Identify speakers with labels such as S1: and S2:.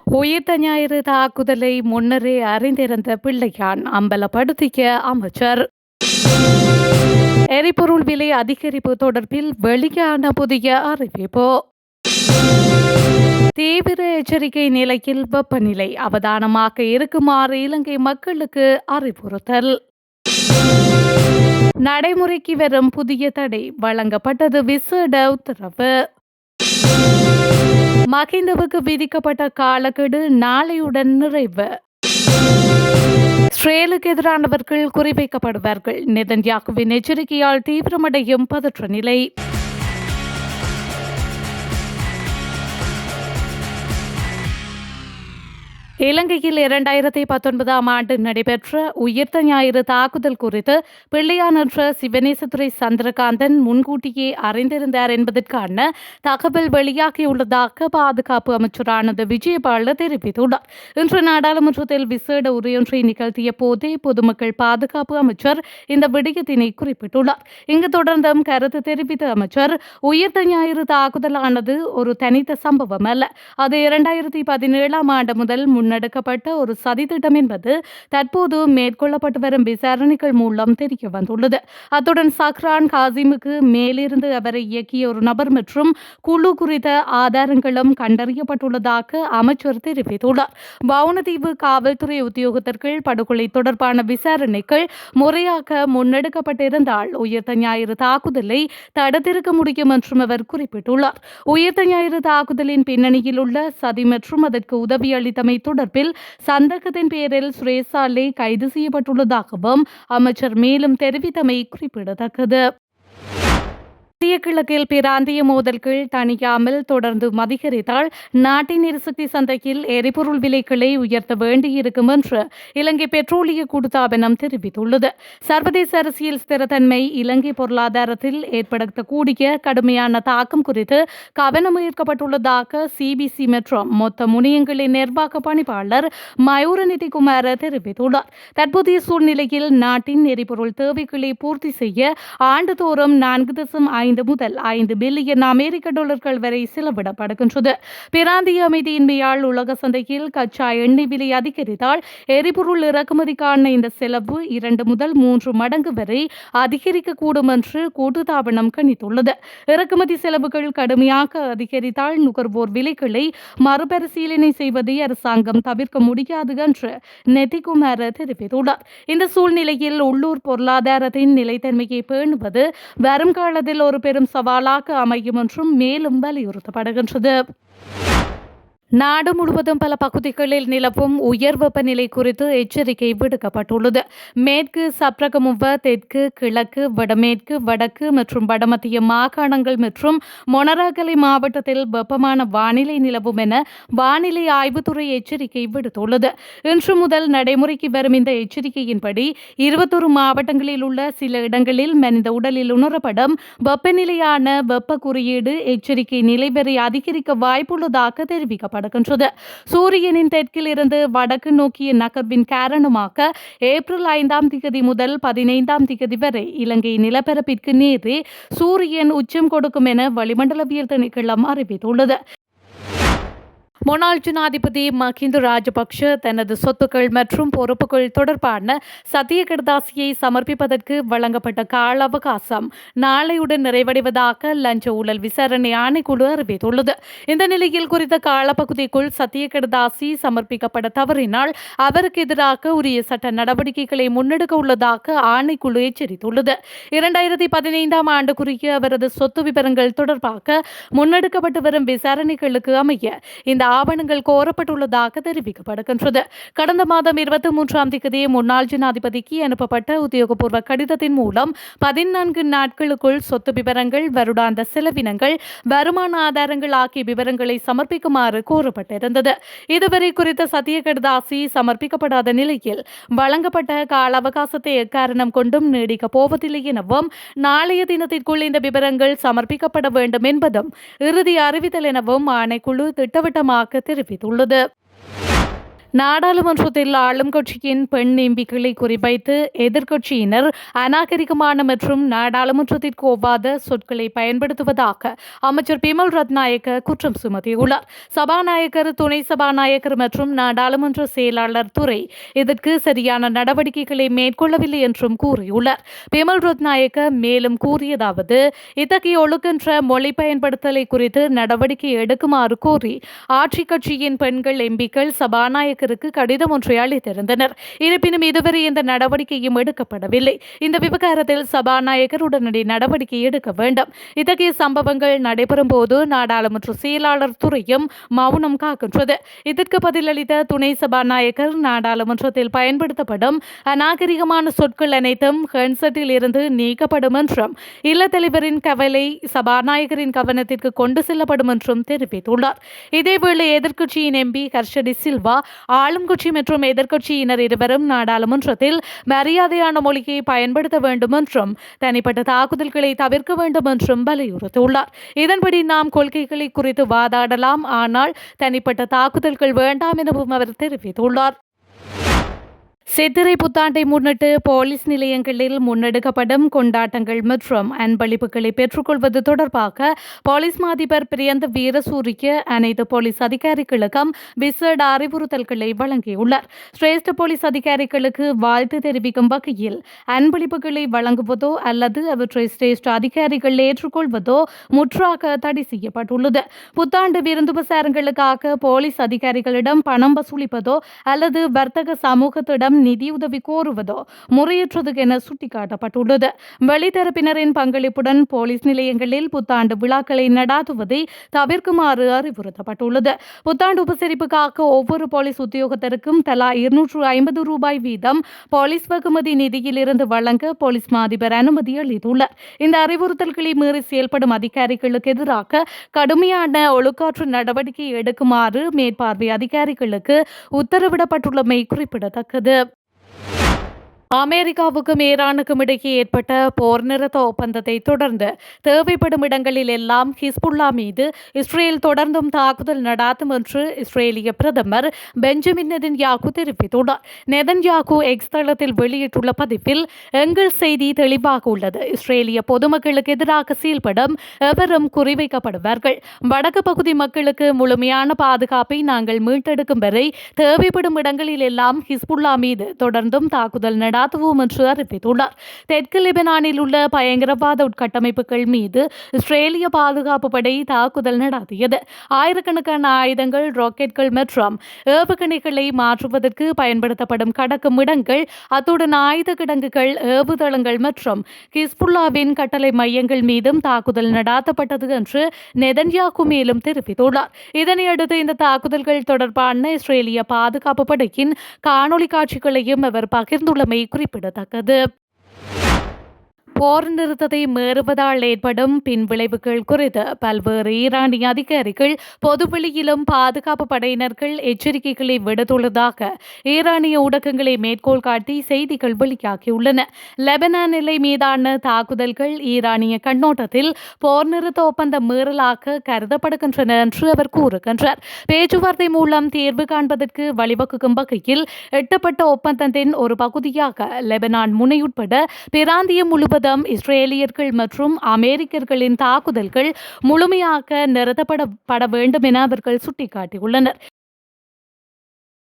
S1: உயிர்த்த ஞாயிறு தாக்குதலை முன்னரே அறிந்திருந்த பிள்ளையான் அம்பலப்படுத்திய அமைச்சர். எரிபொருள் விலை அதிகரிப்பு தொடர்பில் வெளியான புதிய அறிவிப்பு. தீவிர எச்சரிக்கை நிலையில் வெப்பநிலை அவதானமாக இருக்குமாறு இலங்கை மக்களுக்கு அறிவுறுத்தல். நடைமுறைக்கு வரும் புதிய தடை வழங்கப்பட்டது விசேட உத்தரவு. மகிந்தவுக்கு விதிக்கப்பட்ட காலக்கெடு நாளையுடன் நிறைவு. இஸ்ரேலுக்கு எதிரானவர்கள் குறிவைக்கப்படுவார்கள். நெதன்யாகுவின் எச்சரிக்கையால் தீவிரமடையும் பதற்ற நிலை. இலங்கையில் 2019 ஆண்டு நடைபெற்ற உயிர்த்த ஞாயிறு தாக்குதல் குறித்து பிள்ளையான் என்ற சிவனேசத்துறை சந்திரகாந்தன் முன்கூட்டியே அறிந்திருந்தார் என்பதற்கான தகவல் வெளியாகியுள்ளதாக பாதுகாப்பு அமைச்சர் ஆனந்த் விஜயபால தெரிவித்துள்ளார். இன்று நாடாளுமன்றத்தில் விசேட உரையொன்றை நிகழ்த்திய போதே பொதுமக்கள் பாதுகாப்பு அமைச்சர் இந்த விடயத்தினை குறிப்பிட்டுள்ளார். இங்கு தொடர்ந்தும் கருத்து தெரிவித்த அமைச்சர், உயிர்த்த ஞாயிறு தாக்குதலானது ஒரு தனித்த சம்பவம் அல்ல, அது 2017 ஆண்டு முதல் முன்னெடுக்கப்பட்ட ஒரு சதித்திட்டம் என்பது தற்போது மேற்கொள்ளப்பட்டு வரும் விசாரணைகள் மூலம் தெரிய வந்துள்ளது. அத்துடன் சஹ்ரான் காசிமுக்கு மேலிருந்து அவரை இயக்கிய ஒரு நபர் மற்றும் குழு குறித்த ஆதாரங்களும் கண்டறியப்பட்டுள்ளதாக அமைச்சர் தெரிவித்துள்ளார். வவுணதீவு காவல்துறை உத்தியோகத்தர்கள் படுகொலை தொடர்பான விசாரணைகள் முறையாக முன்னெடுக்கப்பட்டிருந்தால் உயிர்த்த ஞாயிறு தாக்குதலை தடுத்திருக்க முடியும் என்றும் அவர் குறிப்பிட்டுள்ளார். உயிர்த்த ஞாயிறு தாக்குதலின் பின்னணியில் உள்ள சதி மற்றும் அதற்கு உதவி அளித்தமை தொடர்பில் சந்தேகத்தின் பேரில் சுரேசாலே கைது செய்யப்பட்டுள்ளதாகவும் அமைச்சர் மேலும் தெரிவித்தமை குறிப்பிடத்தக்கது. மத்திய கிழக்கில் பிராந்திய மோதல்கள் தணியாமல் தொடர்ந்து அதிகரித்தால் நாட்டின் எரிசக்தி சந்தையில் எரிபொருள் விலைகளை உயர்த்த வேண்டியிருக்கும் என்று இலங்கை பெட்ரோலிய கூட்டுத்தாபனம் தெரிவித்துள்ளது. சர்வதேச அரசியல் ஸ்திரத்தன்மை இலங்கை பொருளாதாரத்தில் ஏற்படுத்தக்கூடிய கடுமையான தாக்கம் குறித்து கவனம் ஈர்க்கப்பட்டுள்ளதாக சிபிசி மற்றும் மொத்த முனையங்களின் நிர்வாக பணிப்பாளர் மயூரநிதி குமார தெரிவித்துள்ளார். தற்போதைய சூழ்நிலையில் நாட்டின் எரிபொருள் தேவைகளை பூர்த்தி செய்ய ஆண்டுதோறும் 4.5 முதல் 5 பில்லியன் அமெரிக்க டாலர்கள் வரை செலவிடப்படுகின்றது. பிராந்திய அமைதியின்மையால் உலக சந்தையில் கச்சா எண்ணெய் விலை அதிகரித்தால் எரிபொருள் இறக்குமதிக்கான இந்த செலவு 2 முதல் 3 மடங்கு வரை அதிகரிக்கக்கூடும் என்று கூட்டுத்தாபனம் கணித்துள்ளது. இறக்குமதி செலவுகள் கடுமையாக அதிகரித்தால் நுகர்வோர் விலைகளை மறுபரிசீலனை செய்வதை அரசாங்கம் தவிர்க்க முடியாது என்று நெதிகுமார தெரிவித்துள்ளார். இந்த சூழ்நிலையில் உள்ளூர் பொருளாதாரத்தின் நிலைத்தன்மையை பேணுவது வரும் காலத்தில் ஒரு பெரும் சவாலாக அமையும் என்றும் மேலும் வலியுறுத்தப்படுகின்றது. நாடு முழுவதும் பல பகுதிகளில் நிலவும் உயர் வெப்பநிலை குறித்து எச்சரிக்கை விடுக்கப்பட்டுள்ளது. மேற்கு சப்ரகமுவ, தெற்கு, கிழக்கு, வடமேற்கு, வடக்கு மற்றும் வடமத்திய மாகாணங்கள் மற்றும் மொனராகலை மாவட்டத்தில் வெப்பமான வானிலை நிலவும் என வானிலை ஆய்வுத்துறை எச்சரிக்கை விடுத்துள்ளது. இன்று முதல் நடைமுறைக்கு வரும் இந்த எச்சரிக்கையின்படி 21 மாவட்டங்களில் உள்ள சில இடங்களில் மனித உடலில் உணரப்படும் வெப்பநிலையான வெப்ப குறியீடு எச்சரிக்கை நிலை வரை அதிகரிக்க வாய்ப்புள்ளதாக தெரிவிக்கப்பட்டது. சூரியனின் தெற்கில் இருந்து வடக்கு நோக்கிய நகர்வின் காரணமாக ஏப்ரல் 5 முதல் 15 வரை இலங்கை நிலப்பரப்பிற்கு நேரே சூரியன் உச்சம் கொடுக்கும் என வளிமண்டலவியல் திணைக்களம் அறிவித்துள்ளது. முன்னாள் ஜனாதிபதி மஹிந்த ராஜபக்ஷ தனது சொத்துக்கள் மற்றும் பொறுப்புகள் தொடர்பான சத்திய கடிதாசியை சமர்ப்பிப்பதற்கு வழங்கப்பட்ட கால அவகாசம் நாளையுடன் நிறைவடைவதாக லஞ்ச ஊழல் விசாரணை ஆணைக்குழு அறிவித்துள்ளது. இந்த நிலையில் குறித்த காலப்பகுதிக்குள் சத்திய கடிதாசி சமர்ப்பிக்கப்பட தவறினால் அவருக்கு எதிராக உரிய சட்ட நடவடிக்கைகளை முன்னெடுக்க உள்ளதாக ஆணைக்குழு எச்சரித்துள்ளது. 2015 ஆண்டுக்குரிய அவரது சொத்து விவரங்கள் தொடர்பாக முன்னெடுக்கப்பட்டு வரும் விசாரணைகளுக்கு அமைய இந்த ஆவணங்கள் கோரப்பட்டுள்ளதாக தெரிவிக்கப்படுகின்றது. கடந்த மாதம் 23 முன்னாள் ஜனாதிபதிக்கு அனுப்பப்பட்ட உத்தியோகபூர்வ கடிதத்தின் மூலம் 14 நாட்களுக்குள் சொத்து விவரங்கள், வருடாந்த செலவினங்கள், வருமான ஆதாரங்கள் ஆகிய விவரங்களை சமர்ப்பிக்குமாறு கோரப்பட்டிருந்தது. இதுவரை குறித்த சத்திய கடிதாசி சமர்ப்பிக்கப்படாத நிலையில் வழங்கப்பட்ட கால அவகாசத்தை எக்காரணம் கொண்டும் நீடிக்கப் போவதில்லை எனவும் நாளைய தினத்திற்குள் இந்த விவரங்கள் சமர்ப்பிக்கப்பட வேண்டும் என்பதும் இறுதி அறிவித்தல் எனவும் ஆணைக்குழு திட்டவட்டமாக தெரிவித்துள்ளது. நாடாளுமன்றத்தில் ஆளும் கட்சியின் பெண் எம்பிக்களை குறிவைத்து எதிர்க்கட்சியினர் அநாகரிகமான மற்றும் நாடாளுமன்றத்திற்கு ஒவ்வாத சொற்களை பயன்படுத்துவதாக அமைச்சர் பிமல் ரத்நாயக்க குற்றம் சுமத்தியுள்ளார். சபாநாயகர், துணை சபாநாயகர் மற்றும் நாடாளுமன்ற செயலாளர் துறை இதற்கு சரியான நடவடிக்கைகளை மேற்கொள்ளவில்லை என்றும் கூறியுள்ளார். பிமல் ரத்நாயக்க மேலும் கூறியதாவது, இத்தகைய ஒழுக்கன்ற மொழி பயன்படுத்தலை குறித்து நடவடிக்கை எடுக்குமாறு கோரி ஆட்சிக் கட்சியின் பெண்கள் எம்பிக்கள் சபாநாயகருக்கு கடிதம் ஒன்றை அளித்திருந்தனர். இருப்பினும் இதுவரை இந்த நடவடிக்கையும் எடுக்கப்படவில்லை. இந்த விவகாரத்தில் சபாநாயகர் உடனடி நடவடிக்கை எடுக்க வேண்டும். இத்தகைய சம்பவங்கள் நடைபெறும் போது நாடாளுமன்ற செயலாளர் துறையும் மௌனம் காக்கின்றது. இதற்கு பதிலளித்த துணை சபாநாயகர், நாடாளுமன்றத்தில் பயன்படுத்தப்படும் அநாகரிகமான சொற்கள் அனைத்தும் ஹெட்செட்டில் இருந்து நீக்கப்படும் என்றும் இல்லத்தலைவரின் கவலை சபாநாயகரின் கவனத்திற்கு கொண்டு செல்லப்படும் என்றும் தெரிவித்துள்ளார். இதேவேளை எதிர்க்கட்சியின் எம்பி ஹர்ஷடி சில்வா, ஆளும் கட்சி மற்றும் எதிர்க்கட்சியினர் இருவரும் நாடாளுமன்றத்தில் மரியாதையான மொழியை பயன்படுத்த வேண்டும் என்றும் தனிப்பட்ட தாக்குதல்களை தவிர்க்க வேண்டும் என்றும் வலியுறுத்தியுள்ளார். இதன்படி நாம் கொள்கைகளை குறித்து வாதாடலாம், ஆனால் தனிப்பட்ட தாக்குதல்கள் வேண்டாம் எனவும் அவர் தெரிவித்துள்ளார். சித்திரை புத்தாண்டை முன்னிட்டு போலீஸ் நிலையங்களில் முன்னெடுக்கப்படும் கொண்டாட்டங்கள் மற்றும் அன்பளிப்புகளை பெற்றுக்கொள்வது தொடர்பாக போலீஸ் மாதிபர் பிரியந்த வீரசூரிய அனைத்து போலீஸ் அதிகாரிகளுக்கும் விசேட அறிவுறுத்தல்களை வழங்கியுள்ளார். சிரேஷ்ட போலீஸ் அதிகாரிகளுக்கு வாழ்த்து தெரிவிக்கும் வகையில் அன்பளிப்புகளை வழங்குவதோ அல்லது அவற்றை சிரேஷ்ட அதிகாரிகள் ஏற்றுக்கொள்வதோ முற்றாக தடை செய்யப்பட்டுள்ளது. புத்தாண்டு விருந்துபசாரங்களுக்காக போலீஸ் அதிகாரிகளிடம் பணம் வசூலிப்பதோ அல்லது வர்த்தக சமூகத்திடம் நிதியுதவி கோருவதோ முறையற்றது என சுட்டிக்காட்டப்பட்டுள்ளது. வெளித்தரப்பினரின் பங்களிப்புடன் போலீஸ் நிலையங்களில் புத்தாண்டு விழாக்களை நடாத்துவதை தவிர்க்குமாறு அறிவுறுத்தப்பட்டுள்ளது. புத்தாண்டு உபசரிப்புக்காக ஒவ்வொரு போலீஸ் உத்தியோகத்தருக்கும் தலா 250 ரூபாய் வீதம் போலீஸ் வெகுமதி நிதியில் இருந்து வழங்க போலீஸ் மாதிபர் அனுமதி அளித்துள்ளார். இந்த அறிவுறுத்தல்களை மீறி செயல்படும் அதிகாரிகளுக்கு எதிராக கடுமையான ஒழுக்காற்று நடவடிக்கை எடுக்குமாறு மேற்பார்வை அதிகாரிகளுக்கு உத்தரவிடப்பட்டுள்ளமை குறிப்பிடத்தக்கது. அமெரிக்காவுக்கும் ஈரானுக்கும் இடையே ஏற்பட்ட போர் நிறுத்த ஒப்பந்தத்தை தொடர்ந்து தேவைப்படும் இடங்களில் எல்லாம் ஹிஸ்புல்லா மீது இஸ்ரேல் தொடர்ந்தும் தாக்குதல் நடாத்தும் என்று இஸ்ரேலிய பிரதமர் பெஞ்சமின் நெதன்யாகு தெரிவித்துள்ளார். நெதன்யாகு எக்ஸ் தளத்தில் வெளியிட்டுள்ள பதிவில், எங்கள் செய்தி தெளிவாக உள்ளது. இஸ்ரேலிய பொதுமக்களுக்கு எதிராக செயல்படும் எவரும் குறிவைக்கப்படுவார்கள். வடக்கு பகுதி மக்களுக்கு முழுமையான பாதுகாப்பை நாங்கள் மீட்டெடுக்கும் வரை தேவைப்படும் இடங்களில் எல்லாம் ஹிஸ்புல்லா மீது தொடர்ந்தும் தாக்குதல் நடாத்துவோம் என்று அறிவித்துள்ளார். தெற்கு லெபனானில் உள்ள பயங்கரவாத உட்கட்டமைப்புகள் மீது இஸ்ரேலிய பாதுகாப்பு படை தாக்குதல் நடத்தியது. ஆயிரக்கணக்கான ஆயுதங்கள், ராக்கெட்கள் மற்றும் ஏவுகணைகளை மாற்றுவதற்கு பயன்படுத்தப்படும் கடக்கும் இடங்கள், அத்துடன் ஆயுத கிடங்குகள், ஏவுதளங்கள் மற்றும் ஹிஸ்புல்லாவின் கட்டளை மையங்கள் மீதும் தாக்குதல் நடாத்தப்பட்டது என்று நெதன்யாகு மேலும் தெரிவித்துள்ளார். இதனையடுத்து இந்த தாக்குதல்கள் தொடர்பான இஸ்ரேலிய பாதுகாப்பு படையின் காணொலி காட்சிகளையும் அவர் பகிர்ந்துள்ளமை குறிப்பிடத்தக்கது. போர் நிறுத்தத்தை மீறுவதால் ஏற்படும் பின்விளைவுகள் குறித்து பல்வேறு ஈரானிய அதிகாரிகள் பொதுவெளியிலும் பாதுகாப்பு படையினர்கள் எச்சரிக்கைகளை விடுத்துள்ளதாக ஈரானிய ஊடகங்களை மேற்கோள் காட்டி செய்திகள் வெளியாகியுள்ளன. லெபனான் எல்லை மீதான தாக்குதல்கள் ஈரானிய கண்ணோட்டத்தில் போர் நிறுத்த ஒப்பந்த மீறலாக கருதப்படுகின்றன என்று அவர் கூறுகின்றார். பேச்சுவார்த்தை மூலம் தீர்வு காண்பதற்கு வழிவகுக்கும் வகையில் எட்டப்பட்ட ஒப்பந்தத்தின் ஒரு பகுதியாக லெபனான் முனை உட்பட பிராந்தியம் முழுவதும் இஸ்ரேலியர்கள் மற்றும் அமெரிக்கர்களின் தாக்குதல்கள் முழுமையாக நிறுத்தப்பட வேண்டும் என அவர்கள் சுட்டிக்காட்டியுள்ளனர்.